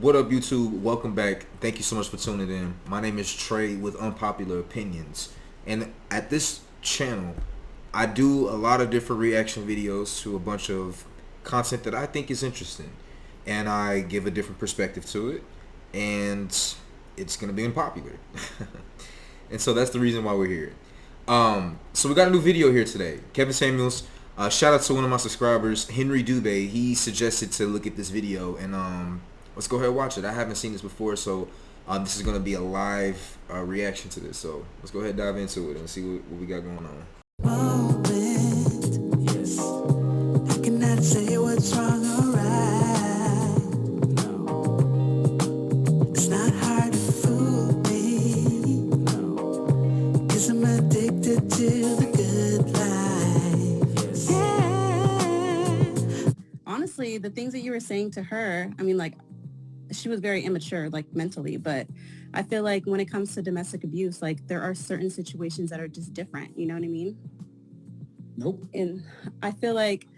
What up, YouTube? Welcome back. Thank you so much for tuning in. My name is Trey with Unpopular Opinions. And at this channel, I do a lot of different reaction videos to a bunch of content that I think is interesting. And I give a different perspective to it. And it's going to be unpopular. And so that's the reason why we're here. So we got a new video here today. Kevin Samuels, shout out to one of my subscribers, Henry Dubé. He suggested to look at this video, and let's go ahead and watch it. I haven't seen this before, so this is going to be a live reaction to this. So let's go ahead and dive into it and see what we got going on. Moment, yes. I cannot say what's wrong or right. No. It's not hard to fool me. No. 'Cause I'm addicted to the good life. Yes. Yeah. Honestly, the things that you were saying to her, I mean, like, she was very immature, like, mentally, but I feel like when it comes to domestic abuse, like, there are certain situations that are just different, you know what I mean? Nope. And I feel like,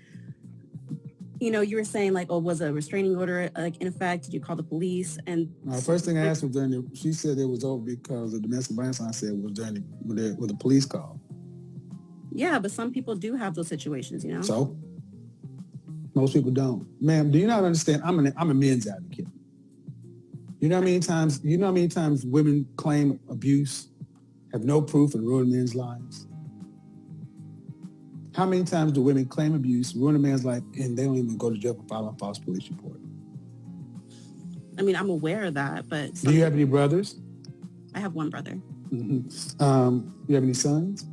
you were saying, like, oh, was a restraining order, like, in effect? Did you call the police? And First thing I asked was she said it was over because of domestic violence. I said it was with a police call. yeah, but some people do have those situations, you know? So most people don't. Ma'am, do you not understand? I'm a men's advocate. You know how many times women claim abuse, have no proof, and ruin men's lives? How many times do women claim abuse, ruin a man's life, and they don't even go to jail for filing a false police report? I mean, I'm aware of that, but... Do you have any brothers? I have one brother. Mm-hmm. You have any sons?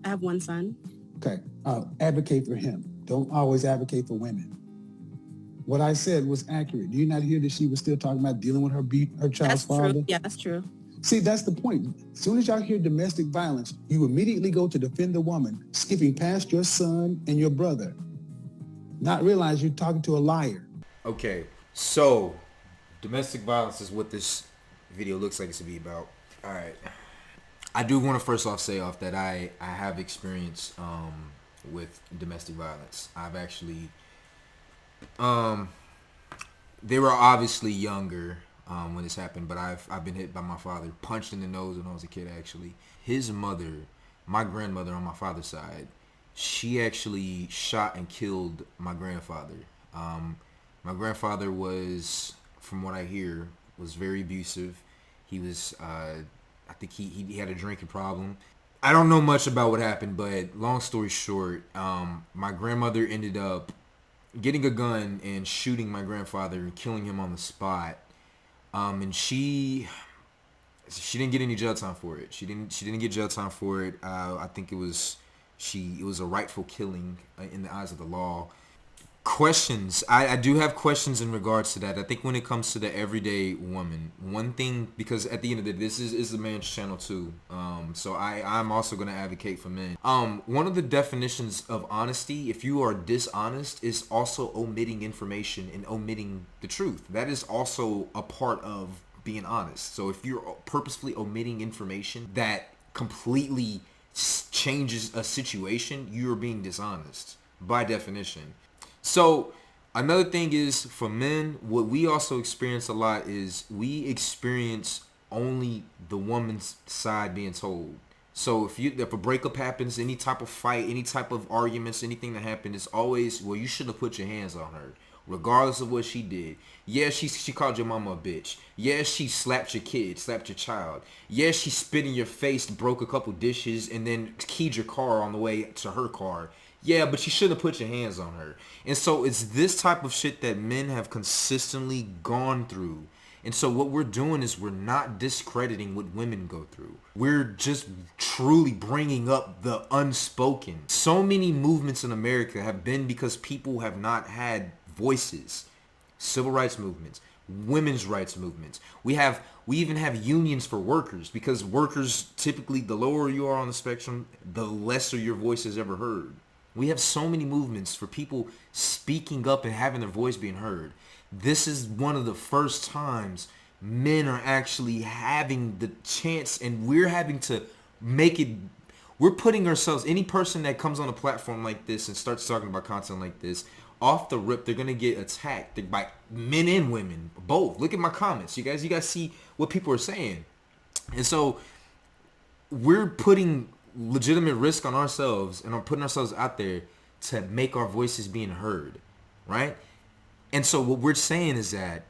I have one son. Okay. Advocate for him. Don't always advocate for women. What I said was accurate. Do you not hear that she was still talking about dealing with her child's father? True. Yeah, that's true. See, that's the point. As soon as y'all hear domestic violence, you immediately go to defend the woman, skipping past your son and your brother. Not realize you're talking to a liar. Okay, so domestic violence is what this video looks like it's to be about. All right. I do want to first off say that I have experience with domestic violence. I've actually... they were obviously younger when this happened, but I've been hit by my father, punched in the nose when I was a kid. Actually, his mother, my grandmother on my father's side, she actually shot and killed my grandfather. My grandfather was, from what I hear, was very abusive. He was, I think he had a drinking problem. I don't know much about what happened, but long story short, my grandmother ended up getting a gun and shooting my grandfather and killing him on the spot. And she didn't get any jail time for it. She didn't get jail time for it. I think it was a rightful killing in the eyes of the law. Questions. I do have questions in regards to that. I think when it comes to the everyday woman, one thing, because at the end of the day, this is a man's channel too. So I'm also going to advocate for men. One of the definitions of honesty, if you are dishonest, is also omitting information and omitting the truth. That is also a part of being honest. So if you're purposefully omitting information that completely changes a situation, you're being dishonest by definition. So another thing is, for men, what we also experience a lot is we experience only the woman's side being told. So if a breakup happens, any type of fight, any type of arguments, anything that happened, it's always, well, you shouldn't have put your hands on her, regardless of what she did. Yeah, she called your mama a bitch. Yeah, she slapped your kid, slapped your child. Yeah, she spit in your face, broke a couple dishes, and then keyed your car on the way to her car. Yeah, but you shouldn't have put your hands on her. And so it's this type of shit that men have consistently gone through. And so what we're doing is we're not discrediting what women go through. We're just truly bringing up the unspoken. So many movements in America have been because people have not had voices. Civil rights movements, women's rights movements. We even have unions for workers, because workers, typically, the lower you are on the spectrum, the lesser your voice is ever heard. We have so many movements for people speaking up and having their voice being heard. This is one of the first times men are actually having the chance, and we're having to make it. We're putting ourselves, any person that comes on a platform like this and starts talking about content like this, off the rip, they're gonna get attacked by men and women, both. Look at my comments, you guys see what people are saying. And so we're putting legitimate risk on ourselves and are putting ourselves out there to make our voices being heard, right? And so what we're saying is that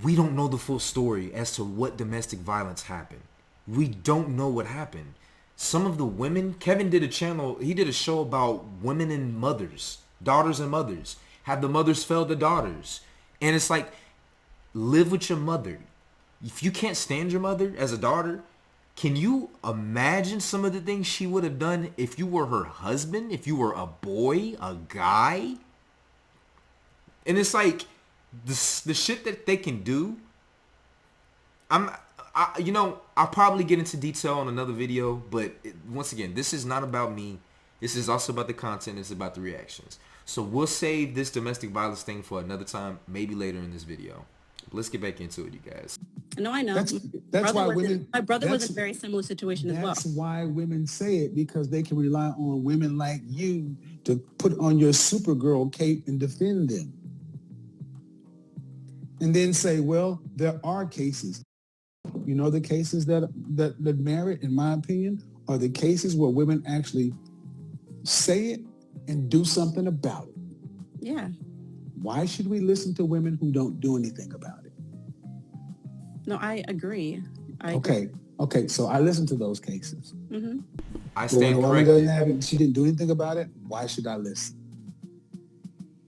we don't know the full story as to what domestic violence happened. We don't know what happened. Some of the women, Kevin did a show about women and mothers, daughters and mothers. Have the mothers failed the daughters? And it's like, live with your mother. If you can't stand your mother as a daughter, can you imagine some of the things she would have done if you were her husband, if you were a boy, a guy? And it's like, the shit that they can do. I'll probably get into detail on another video, but once again, this is not about me. This is also about the content. It's about the reactions. So we'll save this domestic violence thing for another time, maybe later in this video. Let's get back into it, you guys. No, I know. That's why women. My brother was in a very similar situation as well. That's why women say it, because they can rely on women like you to put on your Supergirl cape and defend them. And then say, well, there are cases. You know, the cases that merit, in my opinion, are the cases where women actually say it and do something about it. Yeah. Why should we listen to women who don't do anything about it? No, I agree. Okay. So I listen to those cases. Mm-hmm. I stand corrected. She didn't do anything about it. Why should I listen?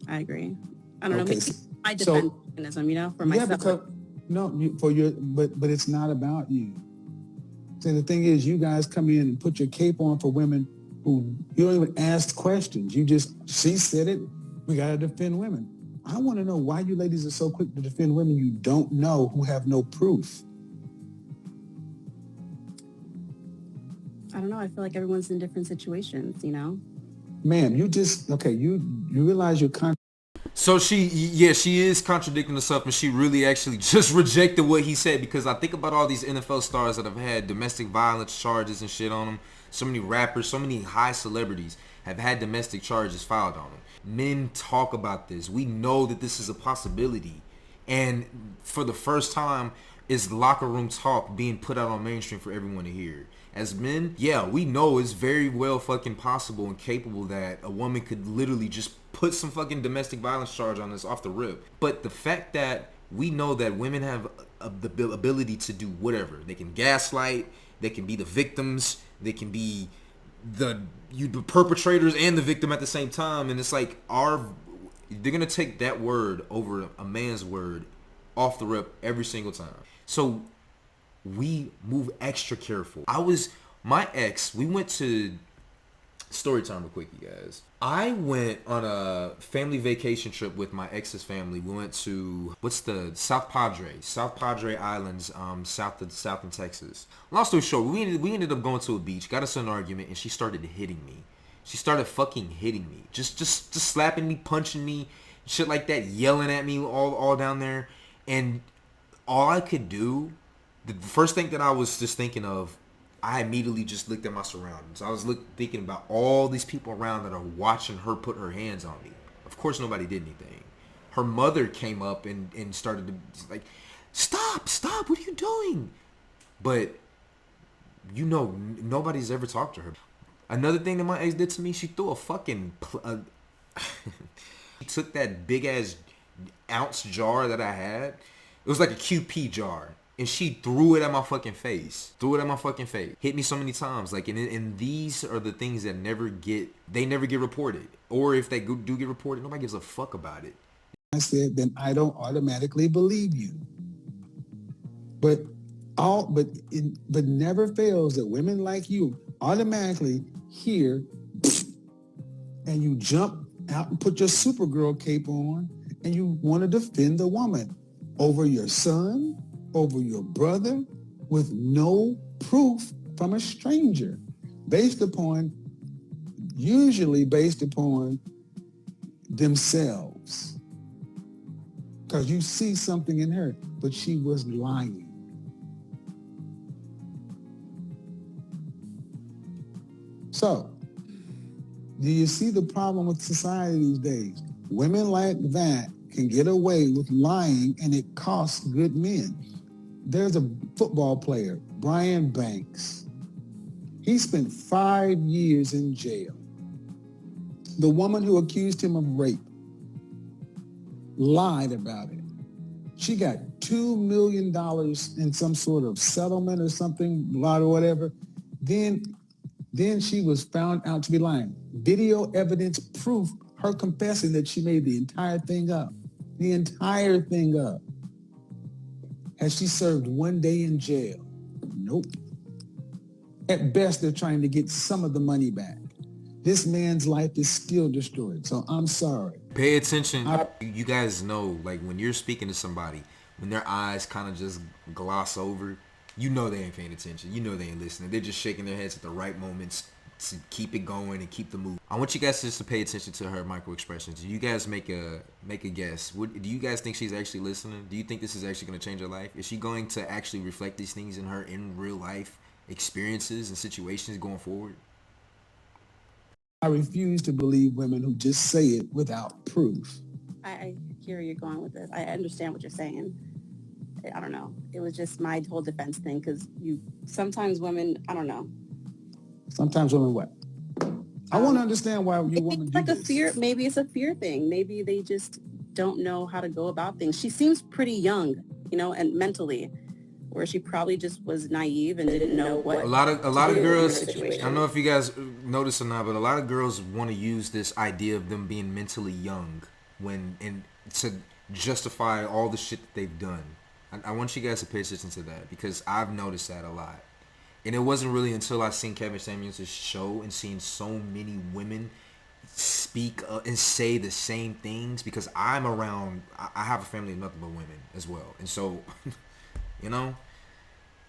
I agree. I don't know. Okay, Maybe I defend mechanism, for myself. Yeah, because but it's not about you. So the thing is, you guys come in and put your cape on for women who you don't even ask questions. She said it. We got to defend women. I want to know why you ladies are so quick to defend women you don't know, who have no proof. I don't know. I feel like everyone's in different situations, Ma'am, you realize you're So she is contradicting herself, and she really actually just rejected what he said, because I think about all these NFL stars that have had domestic violence charges and shit on them. So many rappers, so many high celebrities have had domestic charges filed on them. Men talk about this. We know that this is a possibility. And for the first time, is locker room talk being put out on mainstream for everyone to hear. As men, yeah, we know it's very well fucking possible and capable that a woman could literally just put some fucking domestic violence charge on us off the rip. But the fact that we know that women have the ability to do whatever. They can gaslight, they can be the victims, they can be the perpetrators and the victim at the same time. And it's like, they're going to take that word over a man's word off the rip every single time. So we move extra careful. My ex, we went to, story time real quick, you guys. I went on a family vacation trip with my ex's family. We went to, South Padre Islands, south in Texas. Long story short, we ended up going to a beach, got us in an argument, and she started hitting me. She started fucking hitting me. Just slapping me, punching me, shit like that, yelling at me all down there. And all I could do, the first thing that I was just thinking of, I immediately just looked at my surroundings. I was thinking about all these people around that are watching her put her hands on me. Of course, nobody did anything. Her mother came up and started to, like, stop, what are you doing? But, nobody's ever talked to her. Another thing that my ex did to me, she threw a fucking, she took that big ass ounce jar that I had. It was like a QP jar. And she threw it at my fucking face. Hit me so many times. Like, and these are the things that never get reported. Or if they do get reported, nobody gives a fuck about it. I said, then I don't automatically believe you. But never fails that women like you automatically hear and you jump out and put your Supergirl cape on and you want to defend the woman over your son, over your brother, with no proof from a stranger, usually based upon themselves. Because you see something in her, but she was lying. So, do you see the problem with society these days? Women like that can get away with lying, and it costs good men. There's a football player, Brian Banks. He spent 5 years in jail. The woman who accused him of rape lied about it. She got $2 million in some sort of settlement or something, or whatever. Then she was found out to be lying. Video evidence proof, her confessing that she made the entire thing up. The entire thing up. Has she served 1 day in jail? Nope. At best, they're trying to get some of the money back. This man's life is still destroyed. So I'm sorry. Pay attention. You guys know, like, when you're speaking to somebody, when their eyes kind of just gloss over, you know they ain't paying attention. You know they ain't listening. They're just shaking their heads at the right moments to keep it going and keep the move. I want you guys just to pay attention to her micro expressions. You guys make a guess. Do you guys think she's actually listening? Do you think this is actually going to change her life? Is she going to actually reflect these things in real life experiences and situations going forward? I refuse to believe women who just say it without proof. I hear where you're going with this. I understand what you're saying. I don't know. It was just my whole defense thing, because sometimes women, I don't know. Sometimes women what? I want to understand why you women do like this. A fear. Maybe it's a fear thing. Maybe they just don't know how to go about things. She seems pretty young, and mentally, where she probably just was naive and didn't know what. A lot of girls. I don't know if you guys notice or not, but a lot of girls want to use this idea of them being mentally young to justify all the shit that they've done. I want you guys to pay attention to that, because I've noticed that a lot. And it wasn't really until I seen Kevin Samuels' show and seen so many women speak and say the same things, because I'm around, I have a family of nothing but women as well. And so,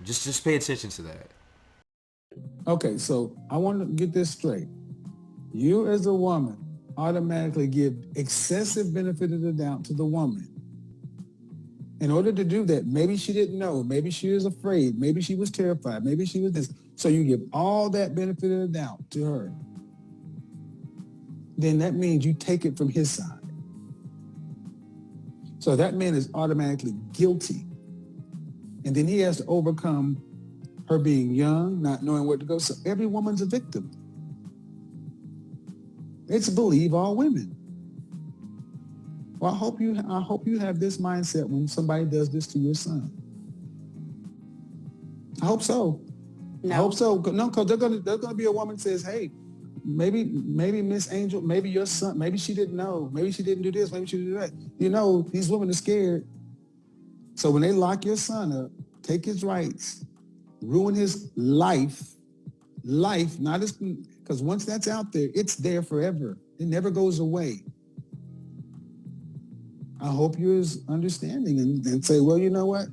just pay attention to that. Okay, so I want to get this straight. You as a woman automatically give excessive benefit of the doubt to the woman. In order to do that, maybe she didn't know, maybe she was afraid, maybe she was terrified, maybe she was this. So you give all that benefit of the doubt to her. Then that means you take it from his side. So that man is automatically guilty. And then he has to overcome her being young, not knowing where to go. So every woman's a victim. It's believe all women. Well, I hope you have this mindset when somebody does this to your son. I hope so. No. I hope so. No, because there's gonna be a woman that says, hey, maybe Miss Angel, maybe your son, maybe she didn't know, maybe she didn't do this, maybe she didn't do that. These women are scared. So when they lock your son up, take his rights, ruin his life, not his, because once that's out there, it's there forever. It never goes away. I hope you're understanding and say, well, you know what?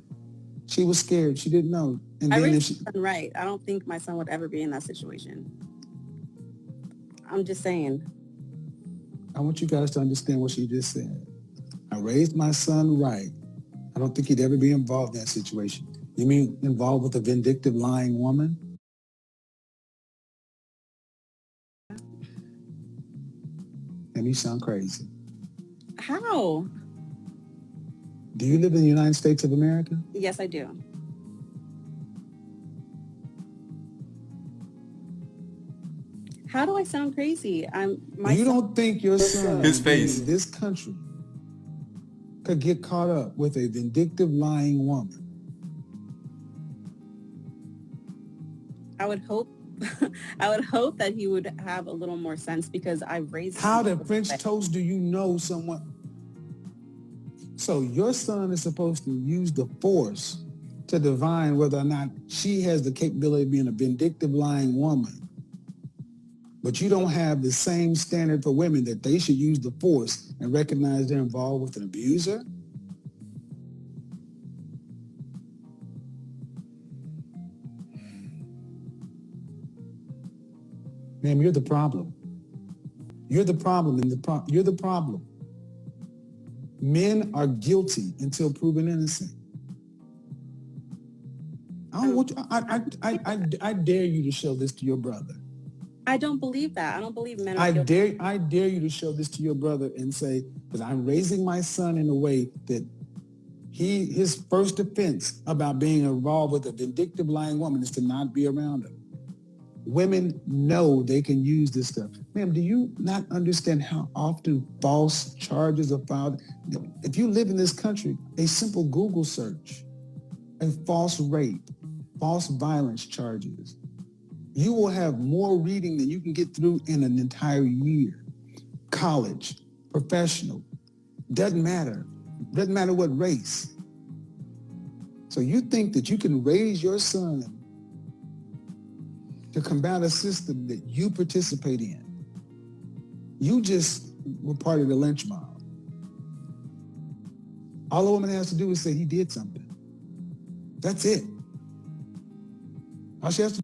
She was scared. She didn't know. And I then raised my son right. I don't think my son would ever be in that situation. I'm just saying. I want you guys to understand what she just said. I raised my son right. I don't think he'd ever be involved in that situation. You mean involved with a vindictive, lying woman? And you sound crazy. How? Do you live in the United States of America? Yes, I do. How do I sound crazy? You don't think your son His face. in this country could get caught up with a vindictive, lying woman? I would hope that he would have a little more sense, because I raised How him the French toast do you know someone? So your son is supposed to use the force to divine whether or not she has the capability of being a vindictive, lying woman. But you don't have the same standard for women that they should use the force and recognize they're involved with an abuser? Ma'am, you're the problem. You're the problem, and you're the problem. Men are guilty until proven innocent. I don't want you, I dare you to show this to your brother. I don't believe that. I don't believe men are I guilty. dare you to show this to your brother and say that I'm raising my son in a way that his first offense about being involved with a vindictive, lying woman is to not be around her. Women know they can use this stuff. Ma'am, do you not understand how often false charges are filed? If you live in this country, a simple Google search, a false rape, false violence charges, you will have more reading than you can get through in an entire year. College, professional, doesn't matter. Doesn't matter what race. So you think that you can raise your son to combat a system that you participate in. You just were part of the lynch mob. All a woman has to do is say he did something. That's it. All she has to